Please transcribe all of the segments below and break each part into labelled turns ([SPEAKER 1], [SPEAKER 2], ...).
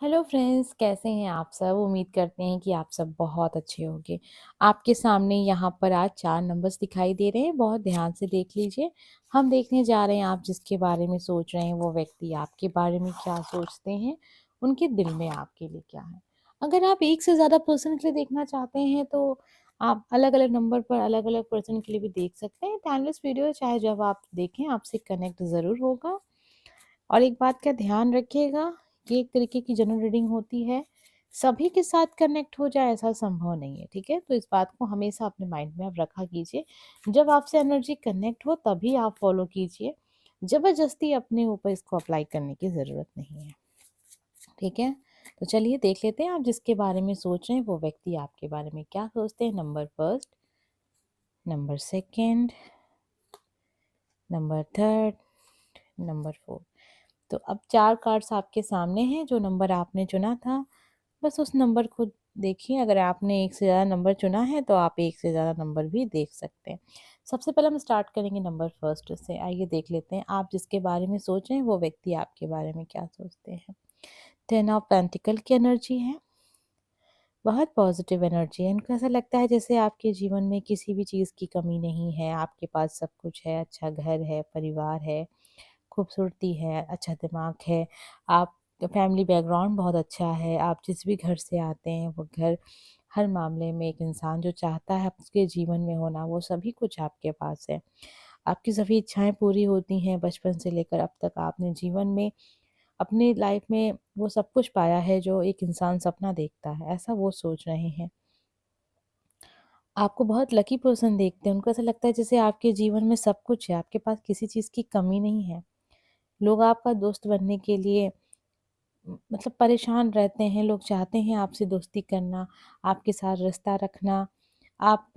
[SPEAKER 1] Hello friends, कैसे हैं आप सब। उम्मीद करते हैं कि आप सब बहुत अच्छे होंगे। आपके सामने यहाँ पर आज 4 नंबर्स दिखाई दे रहे हैं। बहुत ध्यान से देख लीजिए। हम देखने जा रहे हैं आप जिसके बारे में सोच रहे हैं वो व्यक्ति आपके बारे में क्या सोचते हैं, उनके दिल में आपके लिए क्या है। अगर आप एक से ज़्यादा पर्सन के लिए देखना चाहते हैं तो आप अलग अलग नंबर पर अलग अलग पर्सन के लिए भी देख सकते हैं। टाइमलेस वीडियो चाहे जब आप देखें आपसे कनेक्ट ज़रूर होगा। और एक बात का ध्यान रखिएगा, ये एक तरीके की जनरल रीडिंग होती है। सभी के साथ कनेक्ट हो जाए ऐसा संभव नहीं है, ठीक है? तो इस बात को हमेशा अपने माइंड में आप रखा कीजिए। जब आपसे एनर्जी कनेक्ट हो तभी आप फॉलो कीजिए। ज़बरदस्ती अपने ऊपर इसको अप्लाई करने की ज़रूरत नहीं है, ठीक है? तो चलिए देख लेते हैं आप जिसके बारे में सोच रहे हैं वो व्यक्ति आपके बारे में क्या सोचते हैं। Number first, number second, number third, number four. तो अब 4 कार्ड्स आपके सामने हैं। जो नंबर आपने चुना था, बस उस नंबर को देखिए। अगर आपने एक से ज़्यादा नंबर चुना है तो आप एक से ज़्यादा नंबर भी देख सकते हैं। सबसे पहले हम स्टार्ट करेंगे नंबर फर्स्ट से। आइए देख लेते हैं आप जिसके बारे में सोच रहे हैं वो व्यक्ति आपके बारे में क्या सोचते हैं। 10 ऑफ पेंटिकल की एनर्जी है। बहुत पॉजिटिव एनर्जी है। इनको ऐसा लगता है जैसे आपके जीवन में किसी भी चीज़ की कमी नहीं है। आपके पास सब कुछ है, अच्छा घर है, परिवार है, खूबसूरती है, अच्छा दिमाग है। आप फैमिली बैकग्राउंड बहुत अच्छा है। आप जिस भी घर से आते हैं वो घर हर मामले में एक इंसान जो चाहता है उसके जीवन में होना वो सभी कुछ आपके पास है। आपकी सभी इच्छाएं पूरी होती हैं। बचपन से लेकर अब तक आपने जीवन में अपनी लाइफ में वो सब कुछ पाया है जो एक इंसान सपना देखता है, ऐसा वो सोच रहे हैं। आपको बहुत लकी पर्सन देखते हैं। उनको ऐसा लगता है जैसे आपके जीवन में सब कुछ है, आपके पास किसी चीज़ की कमी नहीं है। लोग आपका दोस्त बनने के लिए मतलब परेशान रहते हैं। लोग चाहते हैं आपसे दोस्ती करना, आपके साथ रिश्ता रखना। आप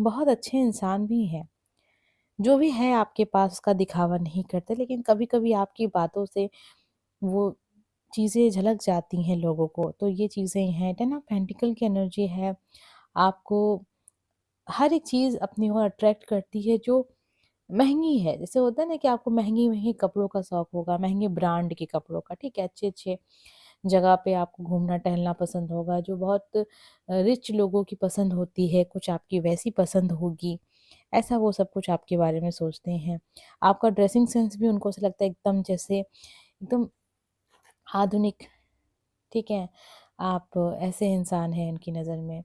[SPEAKER 1] बहुत अच्छे इंसान भी हैं। जो भी है आपके पास उसका दिखावा नहीं करते, लेकिन कभी-कभी आपकी बातों से वो चीज़ें झलक जाती हैं लोगों को। तो ये चीज़ें हैं। 10 ऑफ पेंटिकल की एनर्जी है। आपको हर एक चीज़ अपनी ओर अट्रैक्ट करती है जो महँगी है। जैसे होता है ना कि आपको महँगे-महँगे कपड़ों का शौक होगा, महँगे ब्रांड के कपड़ों का, ठीक है? अच्छे-अच्छे जगह पे आपको घूमना-टहलना पसंद होगा, जो बहुत रिच लोगों की पसंद होती है, कुछ आपकी वैसी पसंद होगी। ऐसा वो सब कुछ आपके बारे में सोचते हैं। आपका ड्रेसिंग सेंस भी उनको ऐसा लगता है एकदम जैसे एकदम आधुनिक, ठीक है? आप ऐसे इंसान हैं उनकी नज़र में।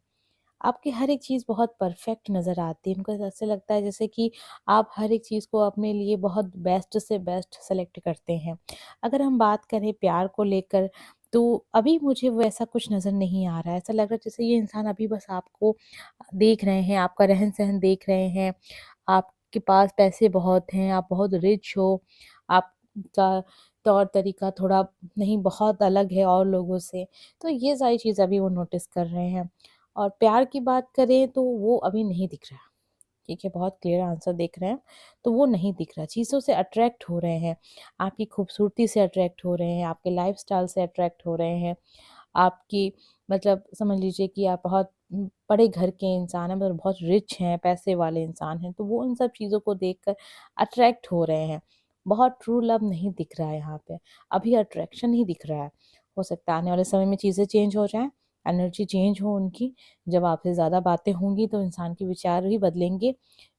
[SPEAKER 1] आपकी हर एक चीज़ बहुत परफेक्ट नज़र आती है। उनको ऐसे लगता है जैसे कि आप हर एक चीज़ को अपने लिए बहुत बेस्ट से बेस्ट सेलेक्ट करते हैं। अगर हम बात करें प्यार को लेकर तो अभी मुझे वो ऐसा कुछ नज़र नहीं आ रहा है। ऐसा लग रहा है जैसे ये इंसान अभी बस आपको देख रहे हैं, आपका रहन-सहन देख रहे हैं। आपके पास पैसे बहुत हैं, आप बहुत रिच हो, आपका तौर-तरीका थोड़ा नहीं बहुत अलग है और लोगों से। तो ये सारी चीज़ अभी वो नोटिस कर रहे हैं। और प्यार की बात करें तो वो अभी नहीं दिख रहा, ठीक है? बहुत क्लियर आंसर देख रहे हैं, तो वो नहीं दिख रहा। चीज़ों से अट्रैक्ट हो रहे हैं, आपकी खूबसूरती से अट्रैक्ट हो रहे हैं, आपके लाइफ़स्टाइल से अट्रैक्ट हो रहे हैं, आपकी मतलब समझ लीजिए कि आप बहुत बड़े घर के इंसान हैं, मतलब बहुत रिच हैं, पैसे वाले इंसान हैं, तो वो उन सब चीज़ों को देखकर अट्रैक्ट हो रहे हैं। बहुत ट्रू लव नहीं दिख रहा है यहाँ पे, अभी अट्रैक्शन ही दिख रहा है। हो सकता है आने वाले समय में चीज़ें चेंज हो जाएँ, एनर्जी चेंज हो उनकी। जब आपसे ज़्यादा बातें होंगी तो इंसान के विचार भी बदलेंगे।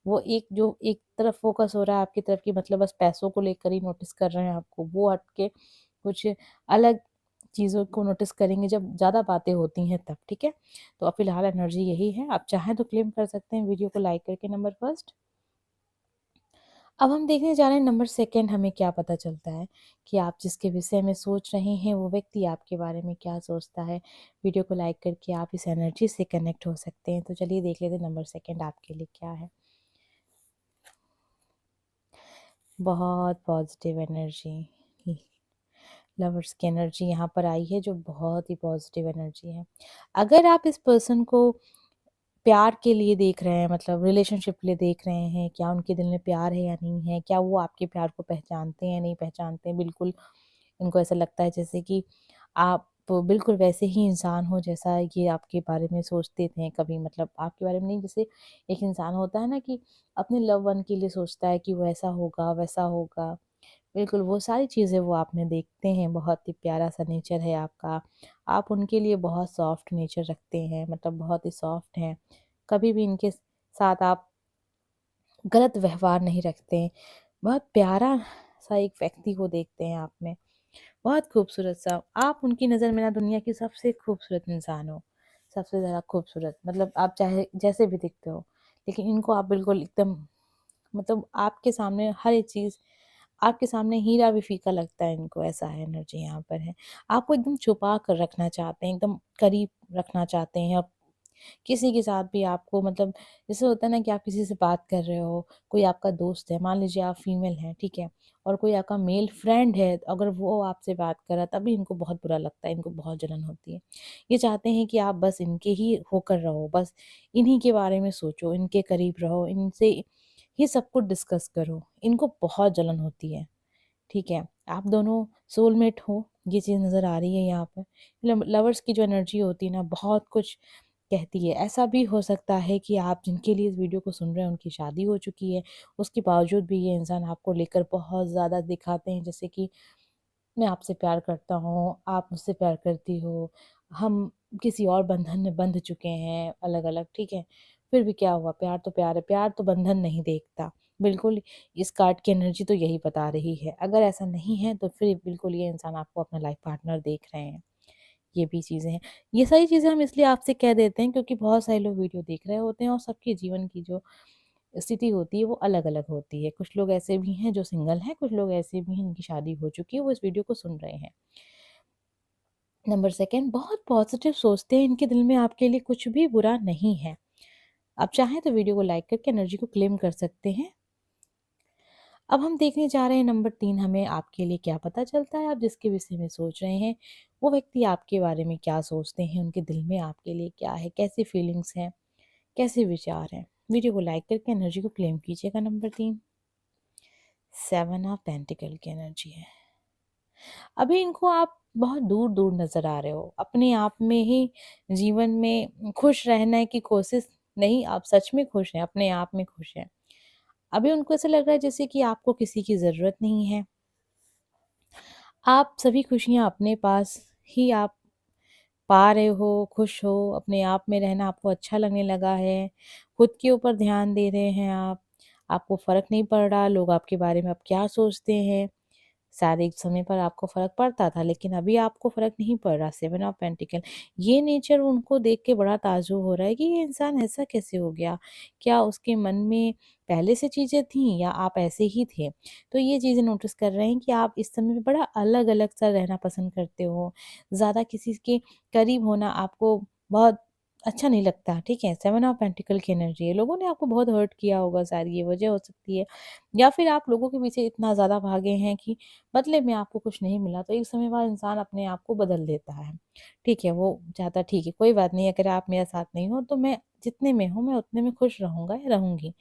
[SPEAKER 1] वो एक जो एक तरफ फ़ोकस हो रहा है आपकी तरफ कि मतलब बस पैसों को लेकर ही नोटिस कर रहे हैं आपको, वो हट के कुछ अलग चीज़ों को नोटिस करेंगे जब ज़्यादा बातें होती हैं तब, ठीक है? तो अब फ़िलहाल एनर्जी यही है। आप चाहें तो क्लेम कर सकते हैं वीडियो को लाइक करके नंबर फर्स्ट। अब हम देखने जा रहे हैं नंबर सेकंड हमें क्या पता चलता है कि आप जिसके विषय में सोच रहे हैं वो व्यक्ति आपके बारे में क्या सोचता है। वीडियो को लाइक करके आप इस एनर्जी से कनेक्ट हो सकते हैं। तो चलिए देख लेते हैं नंबर सेकंड आपके लिए क्या है। बहुत पॉजिटिव एनर्जी, लवर्स की एनर्जी यहाँ पर आई है जो बहुत ही पॉजिटिव एनर्जी है। अगर आप इस पर्सन को प्यार के लिए देख रहे हैं, मतलब रिलेशनशिप के लिए देख रहे हैं, क्या उनके दिल में प्यार है या नहीं है? क्या वो आपके प्यार को पहचानते हैं, नहीं पहचानते हैं? बिल्कुल उनको ऐसा लगता है जैसे कि आप बिल्कुल वैसे ही इंसान हो जैसा ये आपके बारे में सोचते थे कभी, मतलब आपके बारे में नहीं, जैसे एक इंसान होता है ना कि अपने लव वन के लिए सोचता है कि वो ऐसा होगा, वैसा होगा। बिल्कुल, वो सारी चीज़ें वो आप में देखते हैं, बहुत ही प्यारा-सा नेचर है आपका। आप उनके लिए बहुत सॉफ्ट नेचर रखते हैं, मतलब बहुत ही सॉफ्ट हैं। कभी भी इनके साथ आप गलत व्यवहार नहीं रखते हैं। बहुत प्यारा-सा एक व्यक्ति को देखते हैं आप में, बहुत खूबसूरत-सा। आप उनकी नज़र में ना दुनिया की सबसे खूबसूरत इंसान हो, सबसे ज़्यादा खूबसूरत। मतलब आप चाहे जैसे भी दिखते हो, लेकिन इनको आप बिल्कुल एकदम, मतलब आपके सामने हर एक चीज़, आपके सामने हीरा भी फीका लगता है इनको, ऐसा है एनर्जी यहाँ पर है। आपको एकदम छुपा कर रखना चाहते हैं, एकदम करीब रखना चाहते हैं। अब किसी के साथ भी आपको, मतलब जैसे होता है ना कि आप किसी से बात कर रहे हो, कोई आपका दोस्त है, मान लीजिए आप फीमेल हैं, ठीक है? और कोई आपका मेल फ्रेंड है, अगर वो आपसे बात कर रहा है तभी इनको बहुत बुरा लगता है, इनको बहुत जलन होती है। ये चाहते हैं कि आप बस इनके ही होकर रहो, बस इन्हीं के बारे में सोचो, इनके करीब रहो, इनसे ये सब कुछ डिस्कस करो। इनको बहुत जलन होती है, ठीक है? आप दोनों सोलमेट हो, ये चीज़ नज़र आ रही है यहाँ पर। लवर्स की जो एनर्जी होती है ना, बहुत कुछ कहती है। ऐसा भी हो सकता है कि आप जिनके लिए इस वीडियो को सुन रहे हैं उनकी शादी हो चुकी है, उसके बावजूद भी ये इंसान आपको लेकर बहुत ज़्यादा दिखाते हैं, जैसे कि मैं आपसे प्यार करता हूँ, आप मुझसे प्यार करती हो, हम किसी और बंधन में बंध चुके हैं अलग-अलग, ठीक है? फिर भी क्या हुआ, प्यार तो प्यार है, प्यार तो बंधन नहीं देखता। बिल्कुल, इस कार्ड की एनर्जी तो यही बता रही है। अगर ऐसा नहीं है तो फिर बिल्कुल ये इंसान आपको अपना लाइफ पार्टनर देख रहे हैं। ये भी चीज़ें हैं। ये सारी चीज़ें हम इसलिए आपसे कह देते हैं क्योंकि बहुत सारे लोग वीडियो देख रहे होते हैं और सबके जीवन की जो स्थिति होती है वो अलग-अलग होती है। कुछ लोग ऐसे भी हैं जो सिंगल हैं, कुछ लोग ऐसे भी हैं जिनकी शादी हो चुकी है, वो इस वीडियो को सुन रहे हैं। नंबर 2, बहुत पॉज़िटिव सोचते हैं, इनके दिल में आपके लिए कुछ भी बुरा नहीं है। आप चाहें तो वीडियो को लाइक करके एनर्जी को क्लेम कर सकते हैं। अब हम देखने जा रहे हैं नंबर 3, हमें आपके लिए क्या पता चलता है, आप जिसके विषय में सोच रहे हैं, वो व्यक्ति आपके बारे में क्या सोचते हैं, उनके दिल में आपके लिए क्या है, कैसी फीलिंग्स हैं, कैसे विचार हैं। वीडियो को लाइक करके एनर्जी को क्लेम कीजिएगा। नंबर 3, 7 ऑफ पेंटिकल की एनर्जी है। अभी इनको आप बहुत दूर-दूर नज़र आ रहे हो, अपने आप में ही जीवन में खुश रहने की कोशिश नहीं, आप सच में खुश हैं, अपने आप में खुश हैं। अभी उनको ऐसा लग रहा है जैसे कि आपको किसी की ज़रूरत नहीं है। आप सभी खुशियाँ अपने पास ही आप पा रहे हो, खुश हो, अपने आप में रहना आपको अच्छा लगने लगा है, खुद के ऊपर ध्यान दे रहे हैं आप, आपको फ़र्क नहीं पड़ रहा लोग आपके बारे में अब क्या सोचते हैं। शायद एक समय पर आपको फ़र्क पड़ता था, लेकिन अभी आपको फ़र्क नहीं पड़ रहा। 7 ऑफ पेंटिकल, ये नेचर उनको देख के बड़ा ताज्जुब हो रहा है कि ये इंसान ऐसा कैसे हो गया? क्या उसके मन में पहले से चीज़ें थीं या आप ऐसे ही थे? तो ये चीज़ें नोटिस कर रहे हैं कि आप इस समय पे बड़ा अलग-अलग सा रहना पसंद करते हो। ज़्यादा किसी के करीब होना आपको बहुत अच्छा नहीं लगता, ठीक है? 7 ऑफ पेंटिकल की एनर्जी है। लोगों ने आपको बहुत हर्ट किया होगा, शायद ये वजह हो सकती है। या फिर आप लोगों के पीछे इतना ज़्यादा भागे हैं कि बदले में आपको कुछ नहीं मिला, तो एक समय बाद इंसान अपने आप को बदल देता है। ठीक है, वो चाहता ठीक है, कोई बात नहीं, अगर आप मेरे साथ नहीं हो तो मैं जितने में हूँ, मैं उतने में खुश रहूँगा या रहूँगी।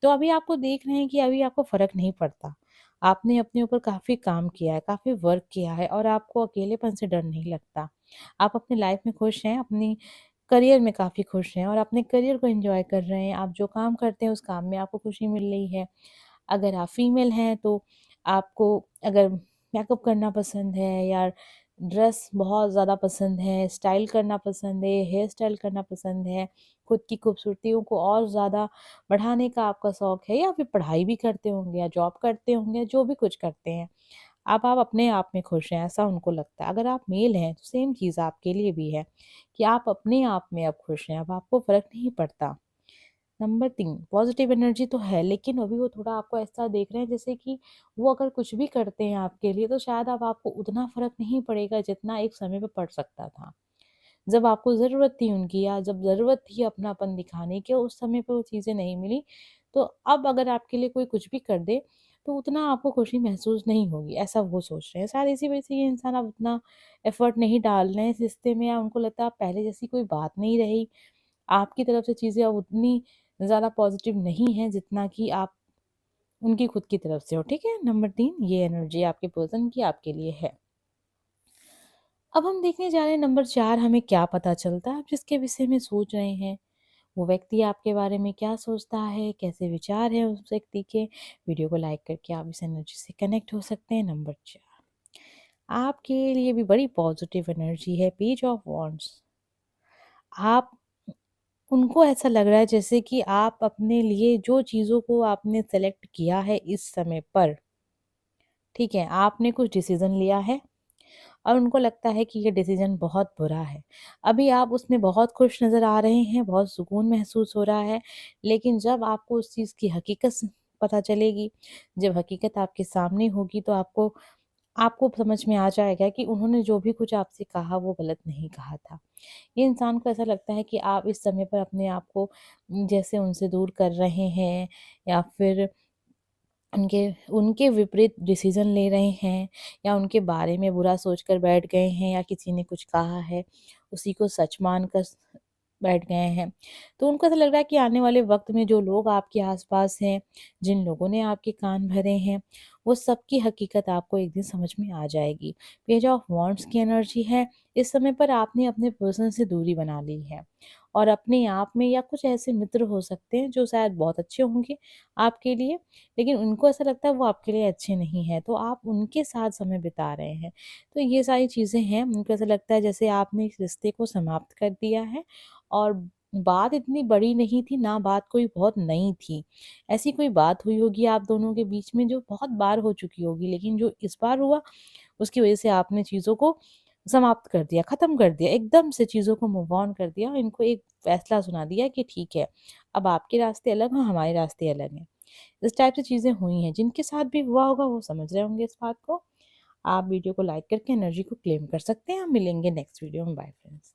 [SPEAKER 1] तो अभी आपको देख रहे हैं कि अभी आपको फ़र्क नहीं पड़ता। आपने अपने ऊपर काफ़ी काम किया है, काफ़ी वर्क किया है और आपको अकेलेपन से डर नहीं लगता। आप अपनी लाइफ़ में खुश हैं, अपनी करियर में काफ़ी खुश हैं और अपने करियर को एन्जॉय कर रहे हैं। आप जो काम करते हैं, उस काम में आपको खुशी मिल रही है। अगर आप फीमेल हैं तो आपको अगर मेकअप करना पसंद है या ड्रेस बहुत ज़्यादा पसंद है, स्टाइल करना पसंद है, हेयर स्टाइल करना पसंद है, खुद की खूबसूरतियों को और ज़्यादा बढ़ाने का आपका शौक है या फिर पढ़ाई भी करते होंगे या जॉब करते होंगे, जो भी कुछ करते हैं। अब आप अपने आप में खुश हैं, ऐसा उनको लगता है। अगर आप मेल हैं तो सेम चीज़ आपके लिए भी है कि आप अपने आप में अब खुश हैं, अब आपको फ़र्क नहीं पड़ता। नंबर 3, पॉज़िटिव एनर्जी तो है, लेकिन अभी वो थोड़ा आपको ऐसा देख रहे हैं जैसे कि वो अगर कुछ भी करते हैं आपके लिए तो शायद अब आपको उतना फ़र्क नहीं पड़ेगा जितना एक समय पे पड़ सकता था। जब आपको ज़रूरत थी उनकी या जब ज़रूरत थी अपनापन दिखाने की, उस समय पे वो चीज़ें नहीं मिली, तो अब अगर आपके लिए कोई कुछ भी कर दे, तो उतना आपको खुशी महसूस नहीं होगी, ऐसा वो सोच रहे हैं। शायद इसी वजह से ये इंसान अब उतना एफ़र्ट नहीं डाल रहे हैं इस रिश्ते में या उनको लगता है अब पहले जैसी कोई बात नहीं रही। आपकी तरफ से चीज़ें अब उतनी ज़्यादा पॉज़िटिव नहीं हैं जितना कि आप उनकी खुद की तरफ से हो, ठीक है? नंबर 3, ये एनर्जी आपके पर्सन की आपके लिए है। अब हम देखने जा रहे हैं नंबर 4, हमें क्या पता चलता है, आप जिसके विषय में सोच रहे हैं, वो व्यक्ति आपके बारे में क्या सोचता है, कैसे विचार हैं उस व्यक्ति के। वीडियो को लाइक करके आप इस एनर्जी से कनेक्ट हो सकते हैं। नंबर 4, आपके लिए भी बड़ी पॉजिटिव एनर्जी है, पेज ऑफ वॉन्ड्स। आप उनको ऐसा लग रहा है जैसे कि आप अपने लिए जो चीज़ों को आपने सेलेक्ट किया है इस समय पर, ठीक है, आपने कुछ डिसीज़न लिया है और उनको लगता है कि ये डिसीज़न बहुत बुरा है। अभी आप उसमें बहुत खुश नज़र आ रहे हैं, बहुत सुकून महसूस हो रहा है, लेकिन जब आपको उस चीज़ की हकीकत पता चलेगी, जब हकीकत आपके सामने होगी तो आपको आपको समझ में आ जाएगा कि उन्होंने जो भी कुछ आपसे कहा वो गलत नहीं कहा था। ये इंसान को ऐसा लगता है कि आप इस समय पर अपने आप को जैसे उनसे दूर कर रहे हैं या फिर उनके उनके विपरीत डिसीज़न ले रहे हैं या उनके बारे में बुरा सोचकर बैठ गए हैं या किसी ने कुछ कहा है, उसी को सच मानकर बैठ गए हैं। तो उनको ऐसा लग रहा है कि आने वाले वक़्त में जो लोग आपके आस-पास हैं, जिन लोगों ने आपके कान भरे हैं, वो सबकी हकीकत आपको एक दिन समझ में आ जाएगी। पेज ऑफ वांड्स की एनर्जी है, इस समय पर आपने अपने पर्सन से दूरी बना ली है और अपने आप में या कुछ ऐसे मित्र हो सकते हैं जो शायद बहुत अच्छे होंगे आपके लिए, लेकिन उनको ऐसा लगता है वो आपके लिए अच्छे नहीं हैं, तो आप उनके साथ समय बिता रहे हैं। तो ये सारी चीज़ें हैं, उनको ऐसा लगता है जैसे आपने इस रिश्ते को समाप्त कर दिया है और बात इतनी बड़ी नहीं थी, ना बात कोई बहुत नई थी। ऐसी कोई बात हुई होगी आप दोनों के बीच में जो बहुत बार हो चुकी होगी, लेकिन जो इस बार हुआ उसकी वज़ह से आपने चीज़ों को समाप्त कर दिया, ख़त्म कर दिया, एकदम से चीज़ों को मूव ऑन कर दिया और इनको एक फ़ैसला सुना दिया कि ठीक है, अब आपके रास्ते अलग हैं, हमारे रास्ते अलग हैं। इस टाइप से चीज़ें हुई हैं, जिनके साथ भी हुआ होगा वो समझ रहे होंगे इस बात को। आप वीडियो को लाइक करके एनर्जी को क्लेम कर सकते हैं। हम मिलेंगे नेक्स्ट वीडियो में। Bye friends.